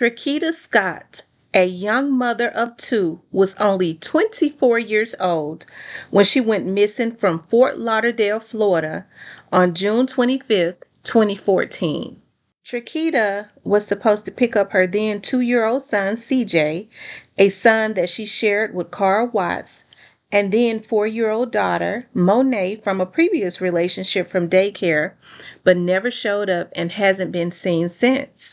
Trakita Scott, a young mother of two, was only 24 years old when she went missing from Fort Lauderdale, Florida on June 25th, 2014. Trakita was supposed to pick up her then 2-year-old son, CJ, a son that she shared with Carl Watts, and then 4-year-old daughter, Monet, from a previous relationship from daycare, but never showed up and hasn't been seen since.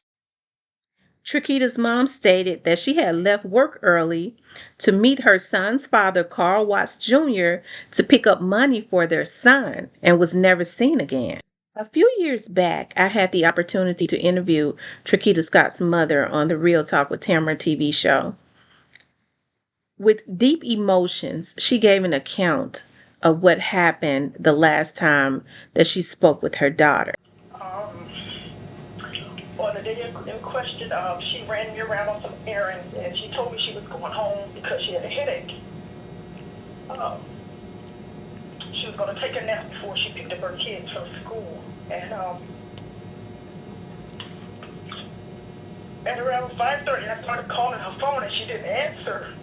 Trakita's mom stated that she had left work early to meet her son's father, Carl Watts Jr., to pick up money for their son and was never seen again. A few years back, I had the opportunity to interview Trakita Scott's mother on the Real Talk with Tamara TV show. With deep emotions, she gave an account of what happened the last time that she spoke with her daughter. On the day in question, she ran me around on some errands, and she told me she was going home because she had a headache. She was going to take a nap before she picked up her kids from school. And at around 5:30, I started calling her phone, and she didn't answer.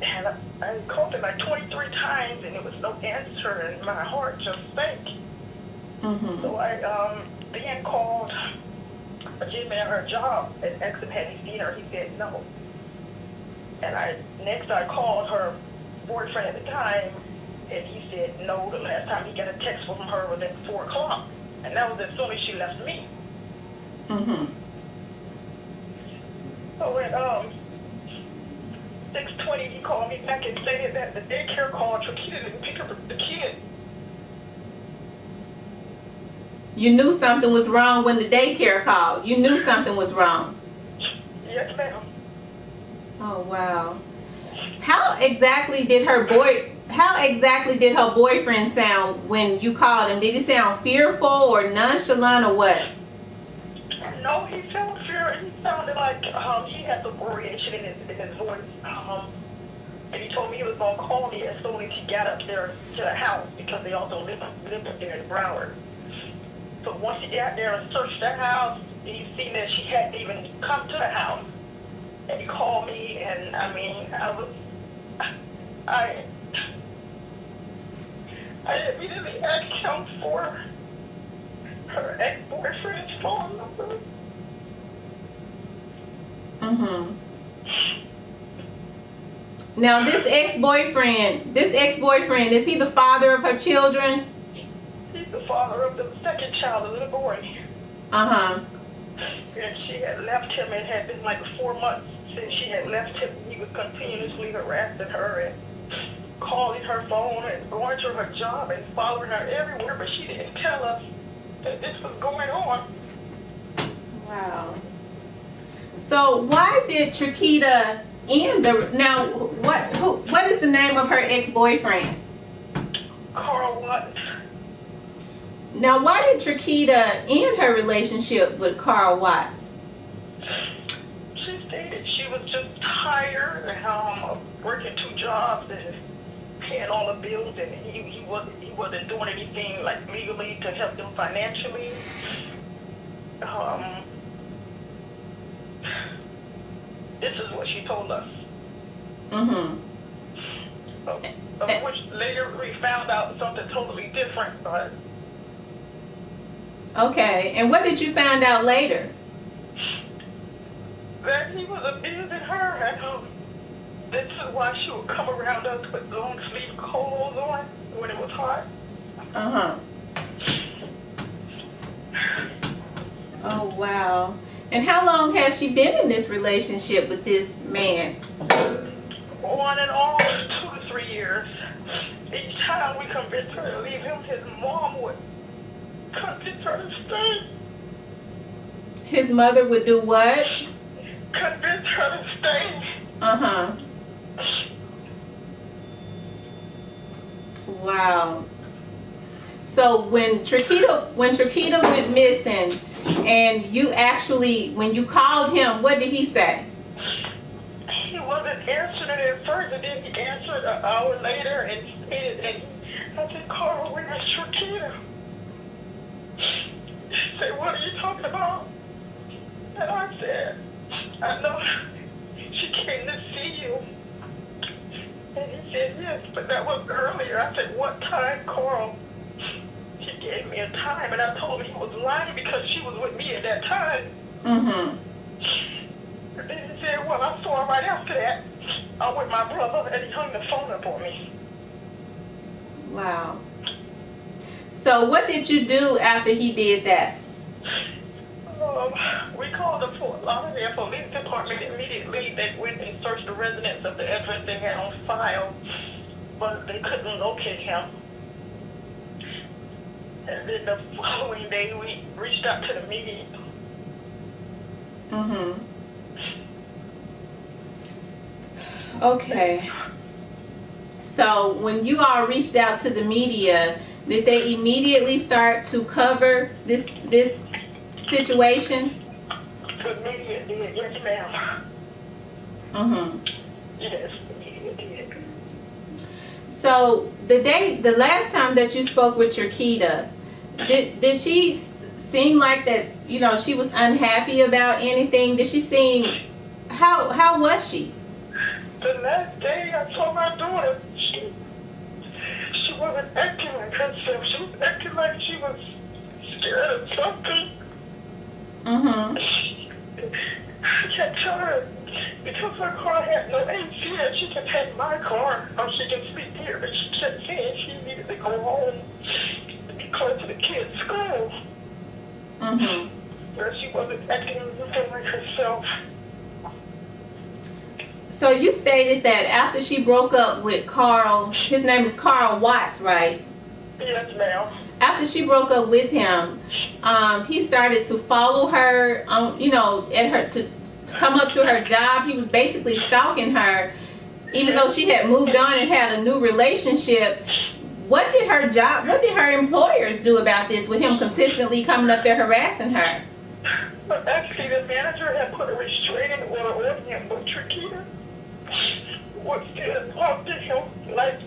And I called her like 23 times, and there was no answer, and my heart just sank. Mm-hmm. So I then called a gentleman at her job and asked him had he seen her. He said no. And I called her boyfriend at the time, and he said no. The last time he got a text from her was at 4 o'clock, and that was as soon as she left me. Mm-hmm. So at 6:20, he called me back and stated that the daycare called Trakita didn't pick up the kid. You knew something was wrong when the daycare called. You knew something was wrong. Yes, ma'am. Oh, wow. How exactly did her boyfriend sound when you called him? Did he sound fearful or nonchalant or what? No, he sounded fear. He sounded like he had some variation in his voice. And he told me he was going to call me as soon as he got up there to the house, because they also lived up there in Broward. So once he got there and searched the house, he seen that she hadn't even come to the house. And he called me, and I immediately asked him for her ex-boyfriend's phone number. Mm-hmm. Now this ex-boyfriend, is he the father of her children? He's the father of the second child, the little boy. Uh-huh. And she had left him. It had been like 4 months since she had left him. He was continuously harassing her and calling her phone and going to her job and following her everywhere, but she didn't tell us that this was going on. Wow. So why did Trakita end the... Now, what is the name of her ex-boyfriend? Carl Watts. Now, why did Trakita end her relationship with Carl Watts? She stated she was just tired of working 2 jobs and paying all the bills, and he wasn't doing anything like legally to help them financially. This is what she told us. Mm-hmm. Of which later we found out something totally different, but... Okay, and what did you find out later? That he was abusing her, and this is why she would come around us with long sleeve clothes on when it was hot. Uh-huh. Oh, wow. And how long has she been in this relationship with this man? On and off, 2 to 3 years. Each time we convinced her to leave him, his mom would convince her to stay. His mother would do what? Convince her to stay. Uh-huh. Wow. So when Trakita went missing, and you actually, when you called him, what did he say? He wasn't answering it at first, and then he answered an hour later and stated, and I said, Carl, where's Trakita? He said, what are you talking about? said, I know she came to see you. And he said, yes, but that was earlier. I said, what time, Carl? He gave me a time, and I told him he was lying because she was with me at that time. Mm-hmm. And then he said, well, I saw her right after that. I was with my brother, and he hung the phone up on me. Wow. So what did you do after he did that? We called the Fort Lauderdale Police Department immediately. They went and searched the residence of the address they had on file, but they couldn't locate him. And then the following day, we reached out to the media. Mm-hmm. Okay. So when you all reached out to the media, did they immediately start to cover this situation? The media did, yes, ma'am. Mm-hmm. Yes, the media did. So the last time that you spoke with Trakita, did she seem like that? You know, she was unhappy about anything? Did she seem how was she? The last day I saw my daughter, she wasn't acting like herself. She was acting like she was scared of something. Mm-hmm. I kept telling her, because her car had no AC, and she just had my car, or she can sleep here, but she kept saying she needed to go home to be close to the kids' school. Mm-hmm. Where she wasn't acting anything like herself. So you stated that after she broke up with Carl, his name is Carl Watts, right? Yes, ma'am. After she broke up with him, he started to follow her, at her to come up to her job. He was basically stalking her, even though she had moved on and had a new relationship. What did her employers do about this, with him consistently coming up there harassing her? But actually, the manager had put a restraining order on him, but Trakita was still talking to him like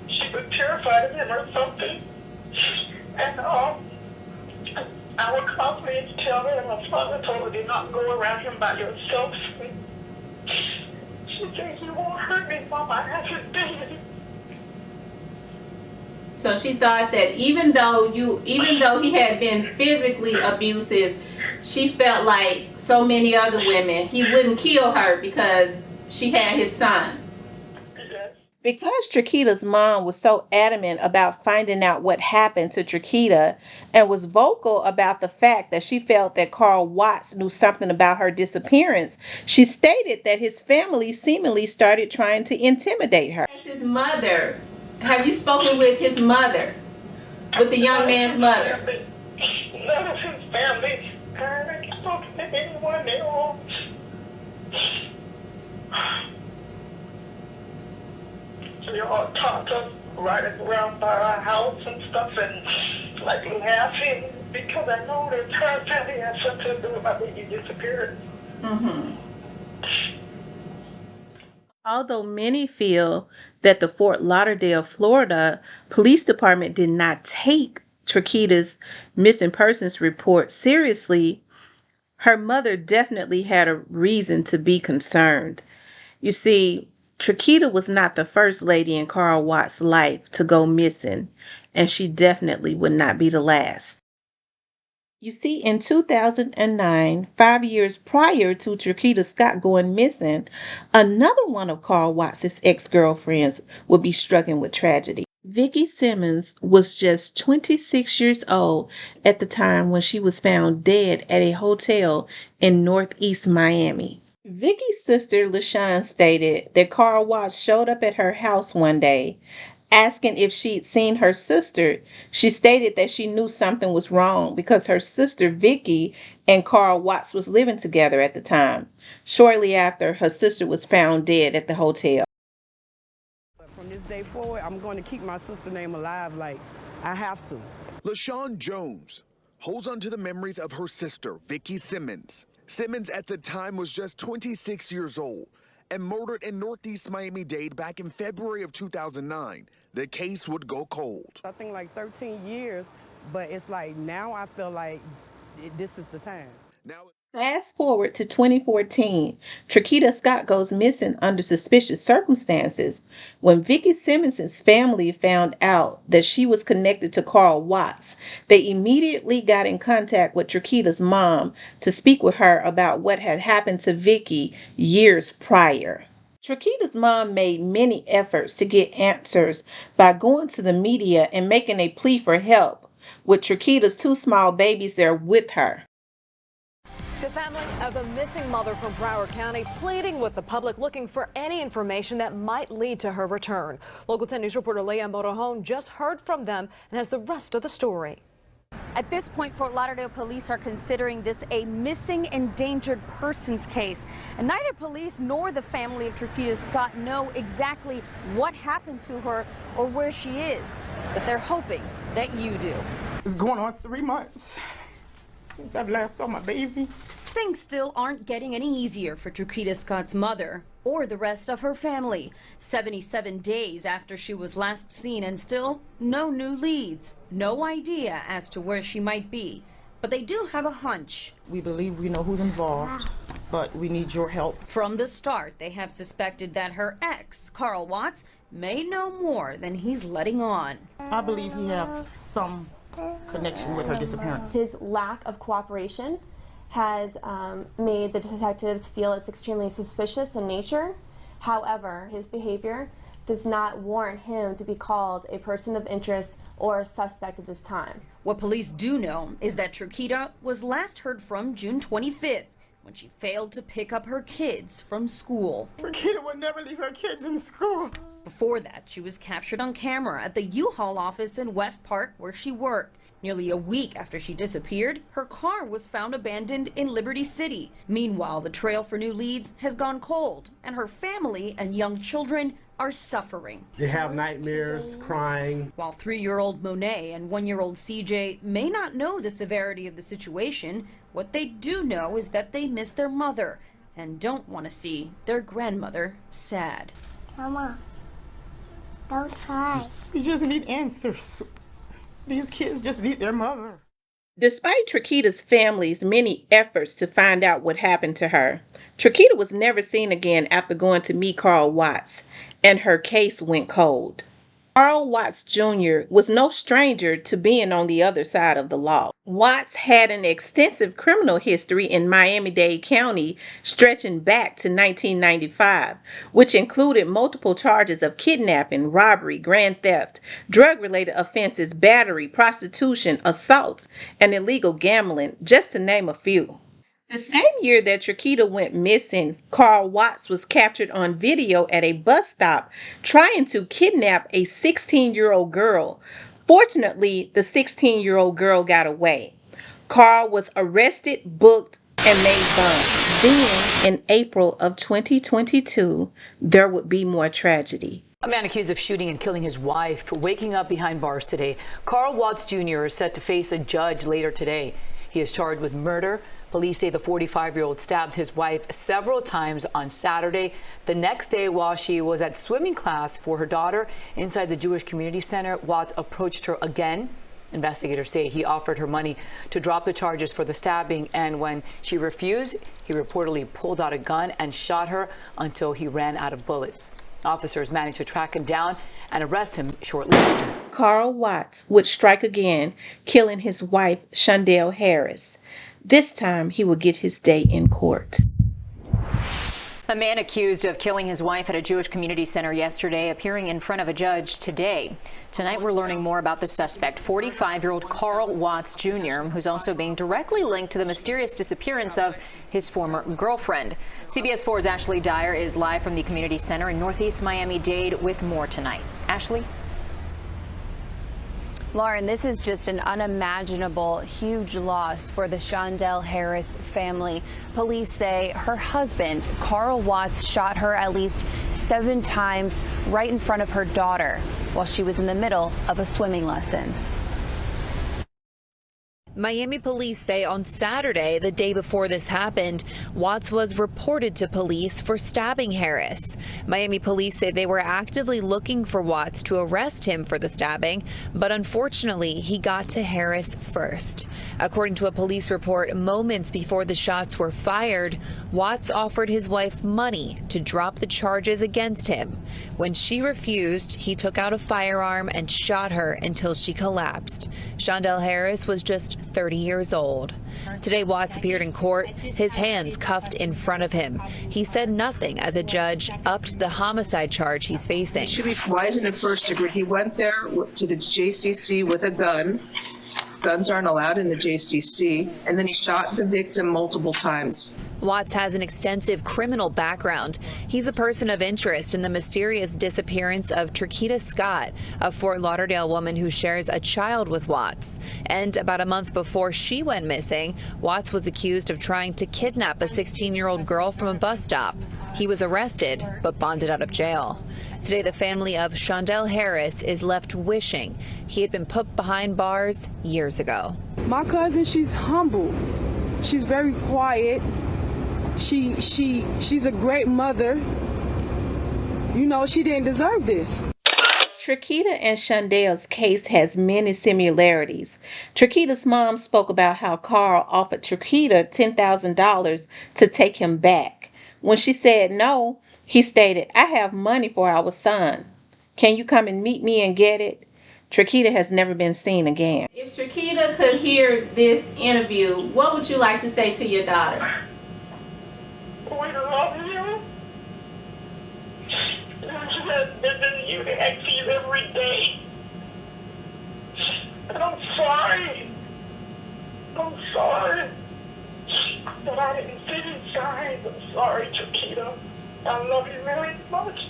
she was terrified of him or something. And our classmates tell her, and my father told her, do not go around him by yourself. She said, he won't hurt me, Mama. I have his dignity. So she thought that even though he had been physically abusive, she felt like so many other women, he wouldn't kill her because she had his son. Yes. Because Trakita's mom was so adamant about finding out what happened to Trakita and was vocal about the fact that she felt that Carl Watts knew something about her disappearance, she stated that his family seemingly started trying to intimidate her. His mother. Have you spoken with his mother? With the young man's mother? None of his family. I haven't spoken to anyone. They all... They all talked us riding around by our house and stuff and like laughing because I know that her family has something to do with my baby disappearance. Mm-hmm. Although many feel that the Fort Lauderdale, Florida Police Department did not take Trakita's missing persons report seriously, her mother definitely had a reason to be concerned. You see, Trakita was not the first lady in Carl Watts' life to go missing, and she definitely would not be the last. You see, in 2009, 5 years prior to Trakita Scott going missing, another one of Carl Watts' ex-girlfriends would be stricken with tragedy. Vicki Simmons was just 26 years old at the time when she was found dead at a hotel in Northeast Miami. Vicky's sister, LaShawn, stated that Carl Watts showed up at her house one day. Asking if she'd seen her sister, she stated that she knew something was wrong because her sister, Vicky, and Carl Watts was living together at the time. Shortly after, her sister was found dead at the hotel. From this day forward, I'm going to keep my sister's name alive like I have to. LaShawn Jones holds on to the memories of her sister, Vicki Simmons. Simmons at the time was just 26 years old and murdered in Northeast Miami-Dade back in February of 2009. The case would go cold. I think like 13 years, but it's like now I feel like this is the time. Now, Fast forward to 2014, Trakita Scott goes missing under suspicious circumstances. When Vicky Simmons' family found out that she was connected to Carl Watts, they immediately got in contact with Trakita's mom to speak with her about what had happened to Vicky years prior. Trakita's mom made many efforts to get answers by going to the media and making a plea for help, with Trakita's two small babies there with her. The family of a missing mother from Broward County pleading with the public, looking for any information that might lead to her return. Local 10 News reporter Leah Motorhome just heard from them and has the rest of the story. At this point, Fort Lauderdale police are considering this a missing endangered persons case. And neither police nor the family of Trakita Scott know exactly what happened to her or where she is. But they're hoping that you do. It's going on 3 months since I've last saw my baby. Things still aren't getting any easier for Trakita Scott's mother or the rest of her family. 77 days after she was last seen and still no new leads, no idea as to where she might be. But they do have a hunch. We believe we know who's involved, but we need your help. From the start, they have suspected that her ex, Carl Watts, may know more than he's letting on. I believe he has some connection with her disappearance. His lack of cooperation has made the detectives feel it's extremely suspicious in nature. However, his behavior does not warrant him to be called a person of interest or a suspect at this time. What police do know is that Trakita was last heard from June 25th when she failed to pick up her kids from school. Trakita would never leave her kids in school. Before that, she was captured on camera at the U-Haul office in West Park where she worked. Nearly a week after she disappeared, her car was found abandoned in Liberty City. Meanwhile, the trail for new leads has gone cold, and her family and young children are suffering. They have nightmares, crying. While 3-year-old Monet and 1-year-old CJ may not know the severity of the situation, what they do know is that they miss their mother and don't want to see their grandmother sad. Mama, don't cry. We just need answers. These kids just need their mother. Despite Trakita's family's many efforts to find out what happened to her, Trakita was never seen again after going to meet Carl Watts, and her case went cold. Carl Watts Jr. was no stranger to being on the other side of the law. Watts had an extensive criminal history in Miami-Dade County stretching back to 1995, which included multiple charges of kidnapping, robbery, grand theft, drug-related offenses, battery, prostitution, assault, and illegal gambling, just to name a few. The same year that Trakita went missing, Carl Watts was captured on video at a bus stop trying to kidnap a 16-year-old girl. Fortunately, the 16-year-old girl got away. Carl was arrested, booked, and made bond. Then, in April of 2022, there would be more tragedy. A man accused of shooting and killing his wife, waking up behind bars today. Carl Watts Jr. is set to face a judge later today. He is charged with murder. Police say the 45-year-old stabbed his wife several times on Saturday. The next day, while she was at swimming class for her daughter inside the Jewish Community Center, Watts approached her again. Investigators say he offered her money to drop the charges for the stabbing, and when she refused, he reportedly pulled out a gun and shot her until he ran out of bullets. Officers managed to track him down and arrest him shortly after. Carl Watts would strike again, killing his wife, Shondell Harris. This time, he would get his day in court. A man accused of killing his wife at a Jewish community center yesterday appearing in front of a judge today. Tonight, we're learning more about the suspect, 45-year-old Carl Watts Jr., who's also being directly linked to the mysterious disappearance of his former girlfriend. CBS 4's Ashley Dyer is live from the community center in Northeast Miami-Dade with more tonight. Ashley? Lauren, this is just an unimaginable, huge loss for the Shondell Harris family. Police say her husband, Carl Watts, shot her at least 7 times right in front of her daughter while she was in the middle of a swimming lesson. Miami police say on Saturday, the day before this happened, Watts was reported to police for stabbing Harris. Miami police say they were actively looking for Watts to arrest him for the stabbing, but unfortunately, he got to Harris first. According to a police report, moments before the shots were fired, Watts offered his wife money to drop the charges against him. When she refused, he took out a firearm and shot her until she collapsed. Shondell Harris was just 30 years old. Today, Watts appeared in court, his hands cuffed in front of him. He said nothing as a judge upped the homicide charge he's facing. He should be wise in the first degree. He went there to the JCC with a gun. Guns aren't allowed in the JCC. And then he shot the victim multiple times. Watts has an extensive criminal background. He's a person of interest in the mysterious disappearance of Trakita Scott, a Fort Lauderdale woman who shares a child with Watts. And about a month before she went missing, Watts was accused of trying to kidnap a 16-year-old girl from a bus stop. He was arrested, but bonded out of jail. Today, the family of Shondell Harris is left wishing he had been put behind bars years ago. My cousin, she's humble. She's very quiet. She's a great mother. You know, she didn't deserve this. Trakita and Shondell's case has many similarities. Trakita's mom spoke about how Carl offered Trakita $10,000 to take him back. When she said no, he stated, "I have money for our son. Can you come and meet me and get it?" Trakita has never been seen again. If Trakita could hear this interview, what would you like to say to your daughter? We love you. You I see you every day. And I'm sorry. I'm sorry that I didn't fit inside. I'm sorry, Trakita. I love you very much.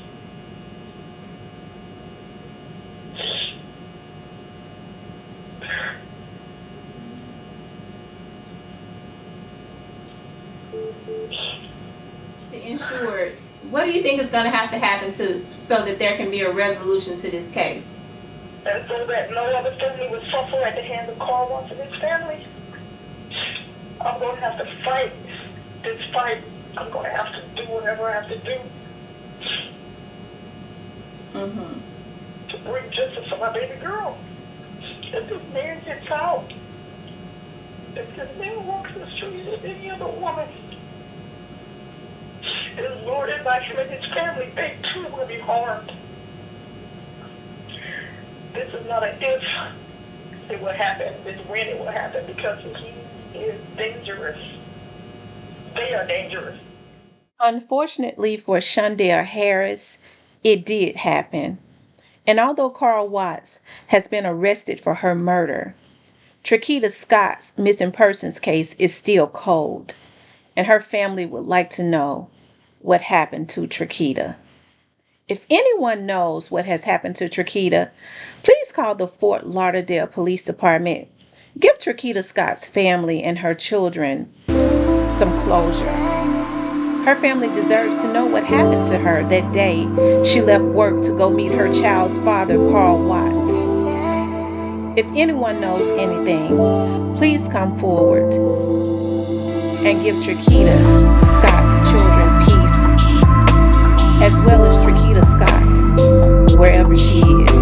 To ensure, what do you think is going to have to happen so that there can be a resolution to this case? And so that no other family would suffer at the hands of Carl Watts and his family. I'm going to have to fight this fight. I'm going to have to do whatever I have to do to bring justice for my baby girl. If this man gets out, if this man walks the streets with any other woman, it is lorded by him and his family, they too will be harmed. This is not an if it will happen, it's when it will happen, because he is dangerous. They are dangerous. Unfortunately for Shondell Harris, it did happen. And although Carl Watts has been arrested for her murder, Trakita Scott's missing persons case is still cold, and her family would like to know what happened to Trakita. If anyone knows what has happened to Trakita, please call the Fort Lauderdale Police Department. Give Trakita Scott's family and her children some closure. Her family deserves to know what happened to her that day she left work to go meet her child's father, Carl Watts. If anyone knows anything, please come forward and give Trakita Scott's children peace, as well as Trakita Scott, wherever she is.